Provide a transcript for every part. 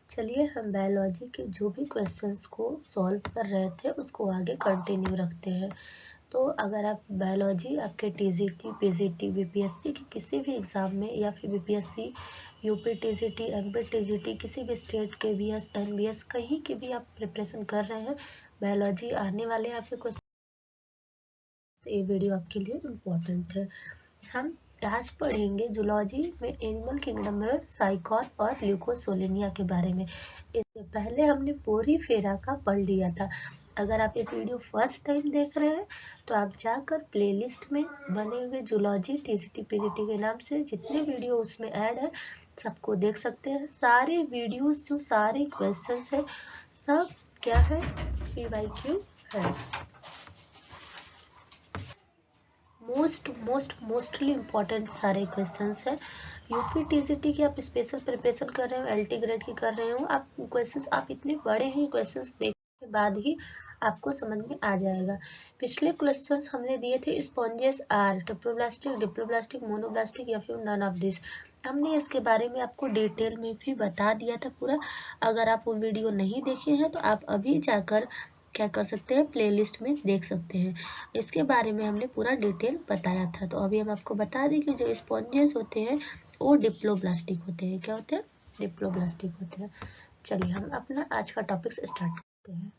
चलिए हम बायोलॉजी के जो भी क्वेश्चंस को सॉल्व कर रहे थे उसको आगे कंटिन्यू रखते हैं। तो अगर आप बायोलॉजी आपके टीजीटी, पीजीटी, बीपीएससी के किसी भी एग्ज़ाम में या फिर BPSC, UP TGT, MP TGT, किसी भी स्टेट के बीएस, एनबीएस कहीं के भी आप प्रिपरेशन कर रहे हैं, बायोलॉजी आने वाले हैं आपके क्वेश्चन, ये वीडियो आपके लिए इम्पोर्टेंट है। हम आज पढ़ेंगे जूलॉजी में एनिमल किंगडम में साइकॉन और ल्यूकोसोलेनिया के बारे में। इससे पहले हमने पोरीफेरा का पढ़ लिया था। अगर आप ये वीडियो फर्स्ट टाइम देख रहे हैं तो आप जाकर प्लेलिस्ट में बने हुए जूलॉजी टीजीटी पीजीटी के नाम से जितने वीडियो उसमें ऐड है सबको देख सकते हैं। सारे वीडियोस जो सारे क्वेश्चंस है सब क्या है, पीवाईक्यू है। मोस्टली इम्पॉर्टेंट सारे क्वेश्चंस हैं। यूपी टीजीटी की आप स्पेशल प्रिपरेशन कर रहे हो, एलटी ग्रेड की कर रहे हो, आप क्वेश्चंस आप इतने बड़े हैं क्वेश्चंस देखने के बाद ही आपको समझ में आ जाएगा। पिछले क्वेश्चंस हमने दिए थे स्पॉन्जियस आर, ट्रिप्लोब्लास्टिक, डिप्लोब्लास्टिक, मोनोब्लास्टिक या फिर नन ऑफ दिस। हमने इसके बारे में आपको डिटेल में भी बता दिया था पूरा। अगर आप वो वीडियो नहीं देखे हैं तो आप अभी जाकर क्या कर सकते हैं, प्लेलिस्ट में देख सकते हैं। इसके बारे में हमने पूरा डिटेल बताया था। तो अभी हम आपको बता दें कि जो स्पॉन्जेस होते हैं वो डिप्लोब्लास्टिक होते हैं। क्या होते हैं? डिप्लोब्लास्टिक होते हैं। चलिए हम अपना आज का टॉपिक स्टार्ट करते हैं।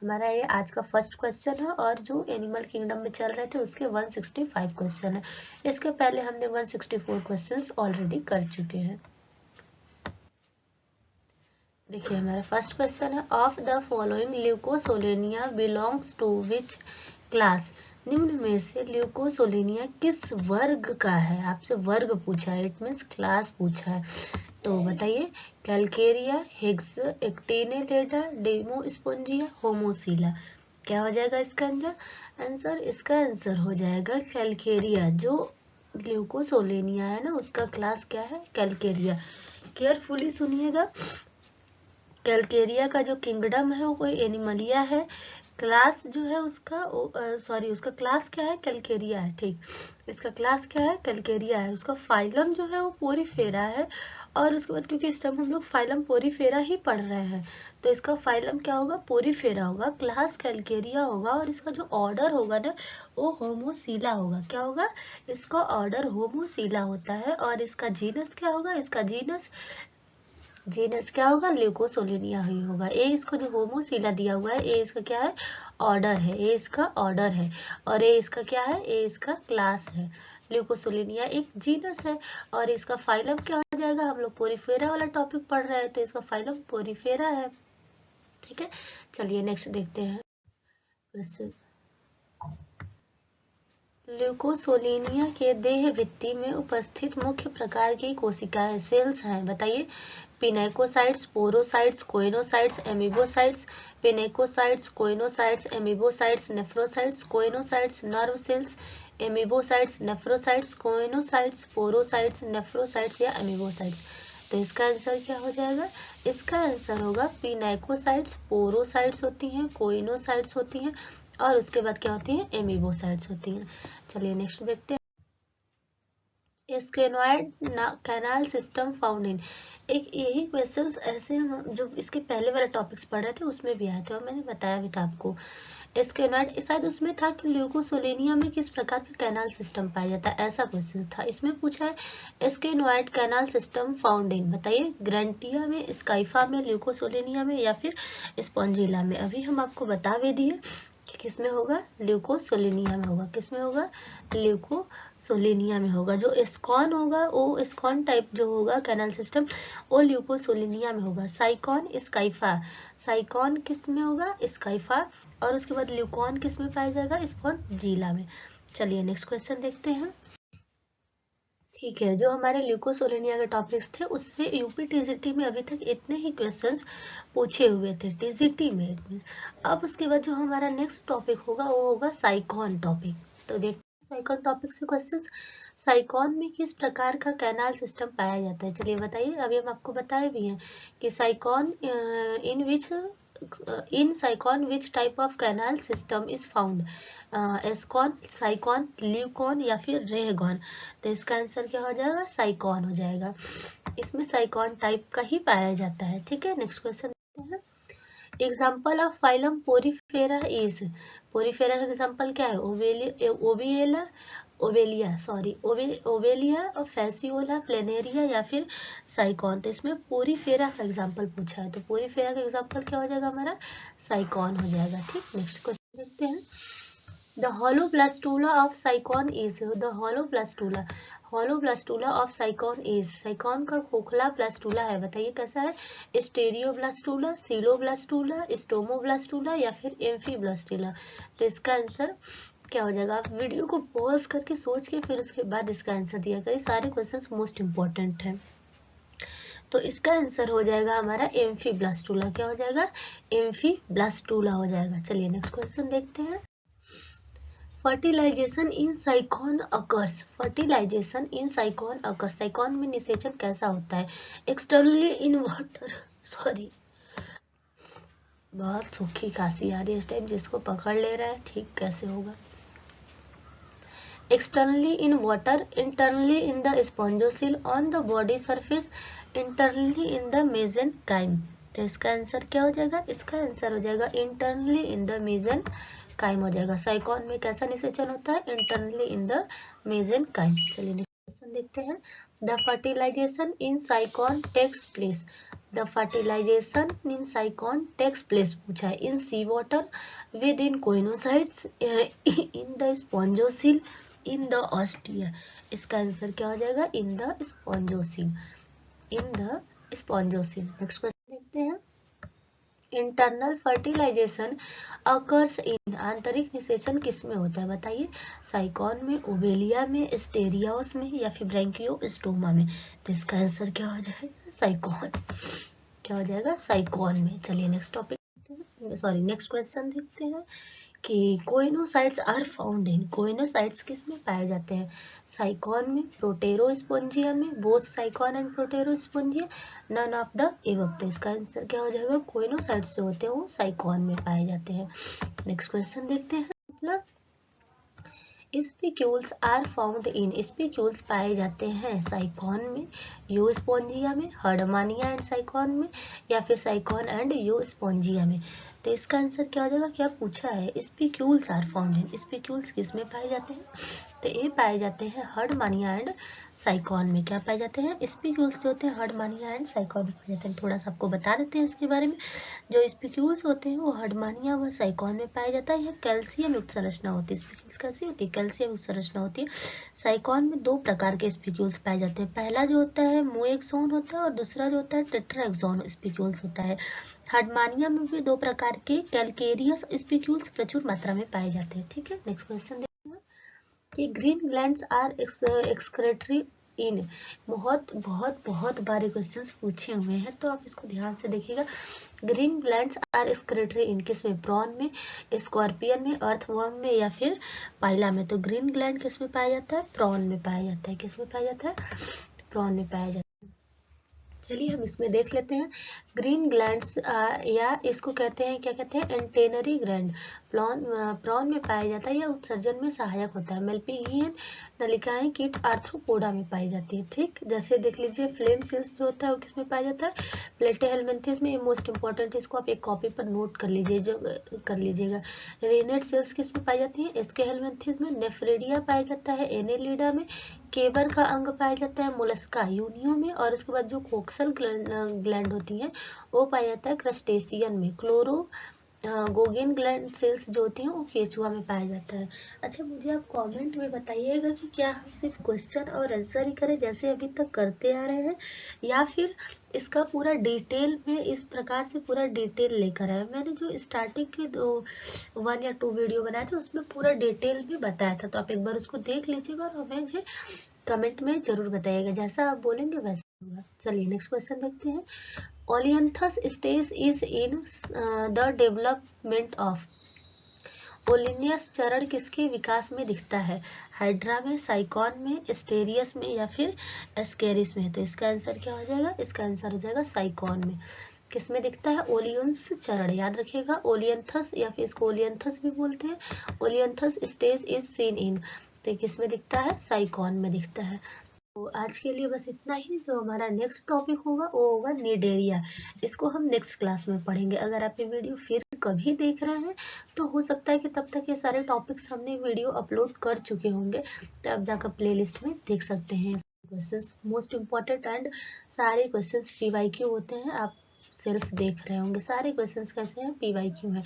हमारा ये आज का फर्स्ट क्वेश्चन है और जो एनिमल किंगडम में चल रहे थे उसके 165 क्वेश्चन है। इसके पहले हमने 164 क्वेश्चंस ऑलरेडी कर चुके हैं। देखिए हमारा फर्स्ट क्वेश्चन है, of the following Leucosolenia belongs to which class. निम्न में से ल्यूकोसोलेनिया किस वर्ग का है? आपसे वर्ग पूछा है, इट मीन्स क्लास पूछा है। तो बताइए, कैलकेरिया, हिग्स, एक्टिनेलेटा, डेमोस्पोंजिया, होमोसीला। क्या हो जाएगा इसका आंसर? इसका आंसर हो जाएगा कैलकेरिया। जो ल्यूकोसोलेनिया है ना उसका क्लास क्या है? कैलकेरिया। केयरफुली सुनिएगा, कैलकेरिया का जो किंगडम है वो कोई एनिमलिया है। क्लास जो है उसका उसका क्लास क्या है? कैलकेरिया है। ठीक, इसका क्लास क्या है? कैलकेरिया है। उसका फाइलम जो है वो पोरीफेरा है। और उसके बाद क्योंकि इस टाइम हम लोग फाइलम पोरीफेरा ही पढ़ रहे हैं तो इसका फाइलम क्या होगा? पोरीफेरा होगा, क्लास कैलकेरिया होगा और इसका जो ऑर्डर होगा ना वो होमोसीला होगा। क्या होगा? इसका ऑर्डर होमोसीला होता है। और इसका जीनस क्या होगा? इसका जीनस क्या होगा? ल्यूकोसोलेनिया ही होगा। ए इसको जो होमोसीला दिया हुआ है, ए इसका क्या है? ऑर्डर है। ए इसका ऑर्डर है और ए इसका क्या है? ए इसका क्लास है। ल्यूकोसोलेनिया एक जीनस है और इसका फाइलम क्या हो जाएगा? हम लोग पोरीफेरा वाला टॉपिक पढ़ रहे हैं तो इसका फाइलम पोरीफेरा है। ठीक है, चलिए नेक्स्ट देखते हैं क्वेश्चन। ल्यूकोसोलेनिया के देह भित्ति में उपस्थित मुख्य प्रकार की कोशिकाएं सेल्स हैं। बताइए, pinacocytes, porocytes, choanocytes, amoebocytes. Pinacocytes, choanocytes, amoebocytes, nephrocytes. Choanocytes nerve cells, amoebocytes nephrocytes, choanocytes porocytes, nephrocytes या एमीबोसाइट्स। तो इसका आंसर क्या हो जाएगा? इसका आंसर होगा पिनेकोसाइट्स, पोरोसाइट्स होती हैं, कोइनोसाइट्स होती हैं और उसके बाद क्या होती है? एमीबोसाइट्स होती हैं। चलिए नेक्स्ट देखते हैं। स्क्वेनॉइड कैनाल सिस्टम फाउंड इन। एक यही क्वेश्चंस ऐसे हम जो इसके पहले वाले टॉपिक्स पढ़ रहे थे उसमें भी आए थे और मैंने बताया भी था आपको। स्क्वेनॉइड शायद उसमें था कि ल्यूकोसोलेनिया में किस प्रकार का कैनाल सिस्टम पाया जाता है, ऐसा क्वेश्चन था। इसमें पूछा है स्क्वेनॉइड कैनाल सिस्टम फाउंड इन। बताइए, ग्रंटिया में, स्काइफा में, ल्यूकोसोलेनिया में या फिर स्पॉन्जिला में। अभी हम आपको बता भी दिए कि किसमें होगा? ल्यूकोसोलेनिया में होगा। किसमें होगा? ल्यूकोसोलेनिया में होगा। जो एस्कॉन होगा वो एस्कॉन टाइप जो होगा कैनाल सिस्टम वो ल्यूकोसोलेनिया में होगा। साइकॉन, स्काइफा। साइकॉन किस में होगा? स्काइफा। और उसके बाद ल्यूकॉन किस में पाया जाएगा? स्पॉन्जिला में। चलिए नेक्स्ट क्वेश्चन देखते हैं। ठीक है, जो हमारे ल्यूकोसोलेनिया के टॉपिक्स थे उससे यूपी टीजीटी में अभी तक इतने ही क्वेश्चंस पूछे हुए थे टीजीटी में। अब उसके बाद जो हमारा नेक्स्ट टॉपिक होगा वो होगा साइकॉन टॉपिक। तो देखते हैं साइकॉन टॉपिक से क्वेश्चंस। साइकॉन में किस प्रकार का कैनाल सिस्टम पाया जाता है? चलिए बताइए। अभी हम आपको बताए भी हैं कि Sycon in Sycon which type of canal system is found? Ascon, sycon, leucon या फिर रेहगॉन। तो इसका आंसर क्या हो जाएगा? साइकॉन हो जाएगा। इसमें साइकॉन टाइप का ही पाया जाता है। ठीक है, नेक्स्ट क्वेश्चन देखते हैं। Example of phylum Porifera is, Porifera का एग्जाम्पल क्या है? ओविएला, ओवेलिया और फैसियोला, प्लेनेरिया या फिर साइकॉन। तो इसमें पोरीफेरा का एग्जाम्पल पूछा है, तो पोरीफेरा का एग्जाम्पल क्या हो जाएगा हमारा? साइकॉन हो जाएगा। ठीक, नेक्स्ट क्वेश्चन देखते हैं। The hollow blastula of Sycon is, the hollow blastula, hollow blastula of Sycon is, Sycon का खोखला ब्लास्टुला है, बताइए कैसा है? स्टेरियोब्लास्टुला, सीलोब्लास्टुला, स्टोमोब्लास्टुला या फिर एम्फीब्लास्टुला। तो इसका आंसर क्या हो जाएगा? आप वीडियो को पॉज करके सोच के फिर उसके बाद इसका आंसर दिया करिए, सारे क्वेश्चंस मोस्ट इंपॉर्टेंट हैं। तो इसका आंसर हो जाएगा हमारा एम्फीब्लास्टुला। क्या हो जाएगा? एम्फीब्लास्टुला हो जाएगा। चलिए नेक्स्ट क्वेश्चन देखते हैं। Fertilisation in साइकॉन occurs, fertilisation in साइकॉन occurs, साइकॉन में निषेचन कैसा होता है? एक्सटर्नली इन वाटर, सॉरी बहुत सूखी खांसी आ रही है इस टाइम, जिसको पकड़ ले रहा है ठीक कैसे होगा। Externally in water, internally in the स्पॉन्जोसिल, on the body surface, internally in the mesenchyme. तो इसका आंसर क्या हो जाएगा? इसका आंसर हो जाएगा इंटरनली इन द मेसेनकाइम हो जाएगा। साइकॉन में कैसा निषेचन होता है? Internally in the mesenchyme. चलिए नेक्स्ट क्वेश्चन देखते हैं। The fertilisation in Sycon takes place, the fertilisation in Sycon takes place पूछा है in sea water, within choanocytes, in the spongocoel, in the ostia. इसका आंसर क्या हो जाएगा? In the spongocoel, in the spongocoel. Next question देखते हैं। Internal fertilisation occurs in, आंतरिक निषेचन किसमें होता है बताइए? साइकॉन में, ओवेलिया में, स्टेरियोस में या फिर ब्रैंकियोस्टोमा में। तो इसका आंसर क्या हो जाएगा? साइकॉन। क्या हो जाएगा? साइकॉन में। चलिए next topic, sorry next question देखते हैं कि choanocytes are found in, choanocytes किस में पाए जाते हैं? साइकॉन में, प्रोटेरोस्पोंजिया में, both Sycon and Proterospongia, none of the above. तो इसका आंसर क्या हो जाएगा? कोइनोसाइट्स जो होते हैं वो साइकॉन में पाए जाते हैं। नेक्स्ट क्वेश्चन देखते हैं अपना। Spicules are found in, spicules पाए जाते हैं साइकॉन में, यूस्पोंजिया में, हर्डमानिया एंड साइकॉन में या फिर साइकॉन एंड यूस्पोंजिया में। तो इसका आंसर क्या हो जाएगा? क्या पूछा है? Spicules are found in, spicules किस में पाए जाते हैं? तो ये पाए जाते हैं हर्डमानिया एंड साइकॉन में। क्या पाए जाते हैं? स्पिक्यूल्स जो होते हैं हर्डमानिया एंड साइकॉन में पाए जाते हैं। थोड़ा सा आपको बता देते हैं इसके बारे में। जो स्पिक्यूल्स होते हैं वो हर्डमानिया व साइकॉन में पाया जाता है। यह कैल्शियम युक्त संरचना होती है। स्पिक्यूल्स कैसी होती है? कैल्शियम युक्त संरचना होती है। साइकॉन में दो प्रकार के स्पिक्यूल्स पाए जाते हैं। पहला जो होता है मोएक्सोन होता है और दूसरा जो होता है टेट्राएक्सोन स्पिक्यूल्स होता है। हर्डमानिया में भी दो प्रकार के कैलकेरियस स्पिक्यूल्स प्रचुर मात्रा में पाए जाते हैं। ठीक है, नेक्स्ट क्वेश्चन देखते हैं कि ग्रीन ग्लैंड्स आर एक्सक्रेटरी इन, बहुत बहुत बहुत बारे क्वेश्चंस पूछे हुए हैं तो आप इसको ध्यान से देखिएगा। ग्रीन ग्लैंड्स आर एक्सक्रेटरी इन किस में? प्रॉन में, स्कॉर्पियन में, अर्थवर्म में या फिर पाइला में। तो ग्रीन ग्लैंड किस में पाया जाता है? प्रॉन में पाया जाता है। किस में पाया जाता है? प्रॉन में पाया जाता है। चलिए हम इसमें देख लेते हैं। ग्रीन ग्लैंड्स या इसको कहते हैं, क्या कहते हैं? एंटेनरी ग्लैंड प्रॉन में पाया जाता है या उत्सर्जन में सहायक होता है। मेल्पिगियन नलिकाएं कीट आर्थ्रोपोडा में पाई जाती है। ठीक, जैसे देख लीजिए फ्लेम सेल्स जो होता है वो किसमें पाया जाता है? प्लेटेहेलमिन्थेस में। मोस्ट इंपॉर्टेंट है, इसको आप एक कॉपी पर नोट कर लीजिए, जो कर लीजिएगा। रेनेट सेल्स किसमें पाई जाती है? एस्केहेलमिन्थेस में। नेफ्रेडिया पाया जाता है एनेलिडा में। केबर का अंग पाया जाता है मोलस्का यूनियो में। और उसके बाद जो कोक्सल ग्लैंड होती है वो पाया जाता है क्रस्टेशियन में। क्लोरो गोगेन ग्लैंड सेल्स जो होती हैं वो केचुआ में पाया जाता है। अच्छा, मुझे आप कमेंट में बताइएगा कि क्या हम सिर्फ क्वेश्चन और आंसर ही करें जैसे अभी तक करते आ रहे हैं, या फिर इसका पूरा डिटेल में इस प्रकार से पूरा डिटेल लेकर आए। मैंने जो स्टार्टिंग के 1 या 2 वीडियो बनाए थे उसमें पूरा डिटेल में बताया था, तो आप एक बार उसको देख लीजिएगा और हमें जो कमेंट में जरूर बताइएगा, जैसा आप बोलेंगे वैसा होगा। चलिए नेक्स्ट क्वेश्चन देखते हैं। Olynthus stage is in the development of, olynthus चरण किसके विकास में दिखता है? हाइड्रा में, साइकॉन में, एस्टेरियस में या फिर एस्केरिस में। तो इसका आंसर क्या हो जाएगा? इसका आंसर हो जाएगा साइकॉन में। किस में दिखता है? ओलियंस चरण, याद रखिएगा ओलियंथस या फिर इसको ओलियंथस भी बोलते हैं। Olynthus stage is seen in, तो किस में दिखता है? साइकॉन में दिखता है। तो आज के लिए बस इतना ही। जो हमारा नेक्स्ट टॉपिक होगा वो होगा निडेरिया। इसको हम नेक्स्ट क्लास में पढ़ेंगे। अगर आप ये वीडियो फिर कभी देख रहे हैं तो हो सकता है कि तब तक ये सारे टॉपिक्स हमने वीडियो अपलोड कर चुके होंगे, तो आप जाकर प्लेलिस्ट में देख सकते हैं। क्वेश्चंस मोस्ट इम्पॉर्टेंट एंड सारे क्वेश्चंस पीवाईक्यू होते हैं। आप सिर्फ देख रहे होंगे सारे क्वेश्चंस कैसे हैं, पीवाईक्यू है।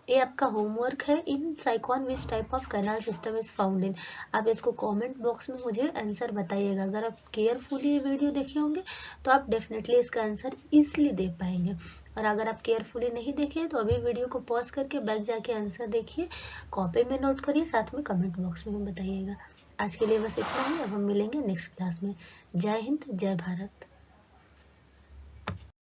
ये आपका होमवर्क है। In Sycon which type of canal system is found in. आप इसको कमेंट बॉक्स में मुझे आंसर बताइएगा। अगर आप केयरफुली ये वीडियो देखे होंगे तो आप डेफिनेटली इसका आंसर इजीली दे पाएंगे, और अगर आप केयरफुली नहीं देखे तो अभी वीडियो को पॉज करके बैक जाके आंसर देखिए, कॉपी में नोट करिए, साथ में कमेंट बॉक्स में बताइएगा। आज के लिए बस इतना ही। अब हम मिलेंगे नेक्स्ट क्लास में। जय हिंद, जय भारत।